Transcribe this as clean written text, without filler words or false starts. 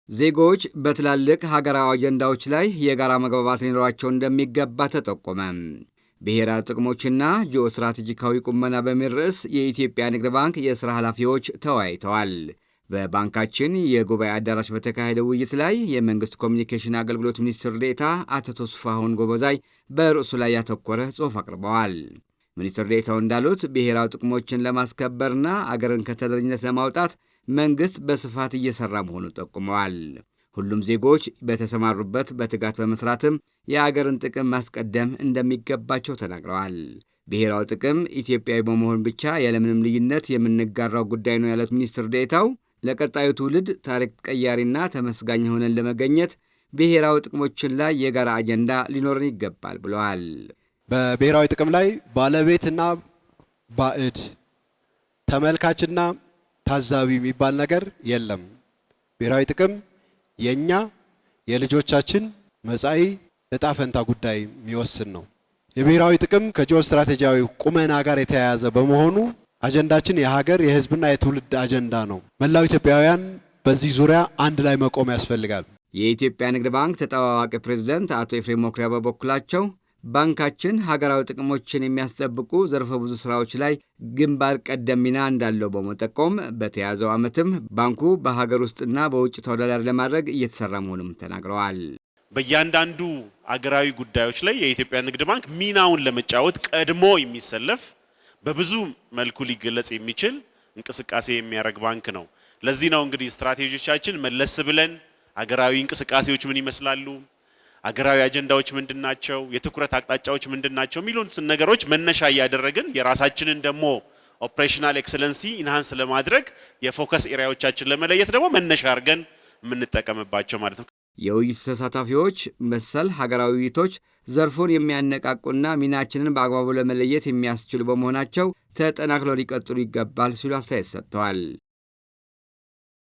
ዜጎች በትላልቅ ሀገራዊ አጀንዳዎች ላይ የጋራ መግባባት ሊኖራቸው እንደሚገባ ተጠቆመ። ብሔራዊ ጥቅሞችና ጂኦስትራቴጂካዊ ቁመና በሚል ርዕስ የኢትዮጵያ ንግድ ባንክ የሥራ ኃላፊዎች ተወያይተዋል። በባንካችን የጉባኤ አዳራሽ በተካሄደ ውይይት ላይ የመንግሥት ኮሚኒኬሽን አገልግሎት ሚኒስትር ዴኤታ አቶ ተስፋሁን ጎበዛይ በርዕሱ ላይ ያተኮረ ጽሑፍ አቅርበዋል። ሚኒስትር ዴኤታው እንዳሉት ብሔራዊ ጥቅሞችን ለማስከበርና አገርን ከተረጂነት ለማውጣት መንግሥት በስፋት እየሠራ መሆኑን ጠቁመዋል። ሁሉም ዜጎች በተሰማሩበት በትጋት በመስራትም የአገርን ጥቅም ማስቀደም እንደሚገባቸው ተናግረዋል። ብሔራዊ ጥቅም ኢትዮጵያዊ በመሆን ብቻ ያለምንም ልዩነት የምንጋራው ጉዳይ ነው ያሉት ሚኒስትር ዴኤታው ለቀጣዩ ትውልድ ታሪክ ቀያሪና ተመስጋኝ ሆነን ለመገኘት ብሔራዊ ጥቅሞችን ላይ የጋራ አጀንዳ ሊኖረን ይገባል ብለዋል። በብሔራዊ ጥቅም ላይ ባለቤትና ባዕድ ተመልካችና ታዛቢ የሚባል ነገር የለም። ብሔራዊ ጥቅም የኛ የልጆቻችን መጻኢ ዕጣ ፈንታ ጉዳይ የሚወስን ነው። የብሔራዊ ጥቅም ከጂኦ ስትራቴጂያዊ ቁመና ጋር የተያያዘ በመሆኑ አጀንዳችን የሀገር የሕዝብና የትውልድ አጀንዳ ነው። መላው ኢትዮጵያውያን በዚህ ዙሪያ አንድ ላይ መቆም ያስፈልጋል። የኢትዮጵያ ንግድ ባንክ ተጠባባቂ ፕሬዝዳንት አቶ ኤፍሬም መኩሪያ በበኩላቸው ባንካችን ሀገራዊ ጥቅሞችን የሚያስጠብቁ ዘርፈ ብዙ ስራዎች ላይ ግንባር ቀደም ሚና እንዳለው በመጠቆም በተያዘው ዓመትም ባንኩ በሀገር ውስጥና በውጭ ተወዳዳሪ ለማድረግ እየተሰራ መሆኑም ተናግረዋል። በእያንዳንዱ አገራዊ ጉዳዮች ላይ የኢትዮጵያ ንግድ ባንክ ሚናውን ለመጫወት ቀድሞ የሚሰለፍ በብዙ መልኩ ሊገለጽ የሚችል እንቅስቃሴ የሚያደርግ ባንክ ነው። ለዚህ ነው እንግዲህ ስትራቴጂዎቻችን መለስ ብለን አገራዊ እንቅስቃሴዎች ምን ይመስላሉ፣ አገራዊ አጀንዳዎች ምንድናቸው፣ የትኩረት አቅጣጫዎች ምንድናቸው የሚሉትን ነገሮች መነሻ እያደረግን የራሳችንን ደግሞ ኦፕሬሽናል ኤክሰለንሲ ኢንሃንስ ለማድረግ የፎከስ ኤሪያዎቻችን ለመለየት ደግሞ መነሻ አድርገን የምንጠቀምባቸው ማለት ነው። የውይይቱ ተሳታፊዎች መሰል ሀገራዊ ውይይቶች ዘርፉን የሚያነቃቁና ሚናችንን በአግባቡ ለመለየት የሚያስችሉ በመሆናቸው ተጠናክረው ሊቀጥሉ ይገባል ሲሉ አስተያየት ሰጥተዋል።